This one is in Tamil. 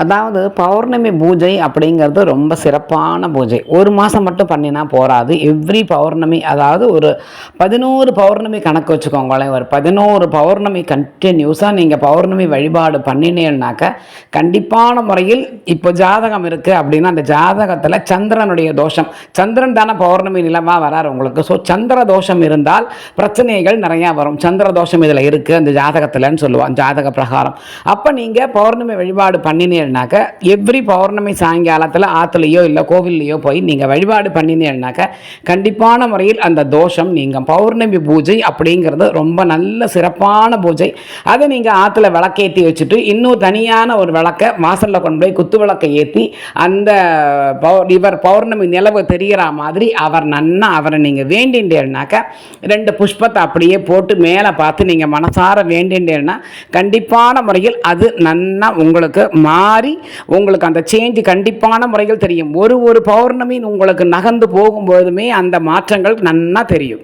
அதாவது பௌர்ணமி பூஜை அப்படிங்கிறது ரொம்ப சிறப்பான பூஜை. ஒரு மாதம் மட்டும் பண்ணினா போராது. எவ்ரி பௌர்ணமி, அதாவது ஒரு 11 பௌர்ணமி கணக்கு வச்சுக்கோங்களேன். ஒரு 11 பௌர்ணமி கண்டினியூஸாக நீங்கள் பௌர்ணமி வழிபாடு பண்ணினேன்னாக்க கண்டிப்பான முறையில் இப்போ ஜாதகம் இருக்குது அப்படின்னா அந்த ஜாதகத்தில் சந்திரனுடைய தோஷம், சந்திரன் தானே பௌர்ணமி நிலமாக வராரு உங்களுக்கு. ஸோ சந்திர தோஷம் இருந்தால் பிரச்சனைகள் நிறையா வரும். சந்திர தோஷம் இதில் இருக்குது அந்த ஜாதகத்தில்னு சொல்லுவான், ஜாதக பிரகாரம். அப்போ நீங்கள் பௌர்ணமி வழிபாடு பண்ணினீங்கன்னாக்க எவ்ரி பௌர்ணமி சாயங்காலத்தில் ஆற்றுலையோ இல்லை கோவில்லையோ போய் நீங்கள் வழிபாடு பண்ணினீங்கன்னாக்க கண்டிப்பான முறையில் அந்த தோஷம் நீங்கள் பௌர்ணமி பூஜை அப்படிங்கிறது ரொம்ப நல்ல சிறப்பான பூஜை. அதை நீங்கள் ஆற்றுல விளக்கேற்றி வச்சுட்டு இன்னும் தனியான ஒரு விளக்கை வாசலில் கொண்டு போய் குத்து விளக்கை ஏற்றி அந்த இவர் பௌர்ணமி நிலவு தெரிகிற மாதிரி அவரை நீங்கள் வேண்டின்றேன்னாக்க 2 புஷ்பத்தை அப்படியே போட்டு மேலே பார்த்து நீங்கள் மனசார வேண்டின்றேன்னா கண்டிப்பான முறையில் அது நன்னா உங்களுக்கு மாறி உங்களுக்கு அந்த சேஞ்சு கண்டிப்பான முறையில் தெரியும். ஒரு பௌர்ணமி உங்களுக்கு நகர்ந்து போகும்போதுமே அந்த மாற்றங்கள் நன்னா தெரியும்.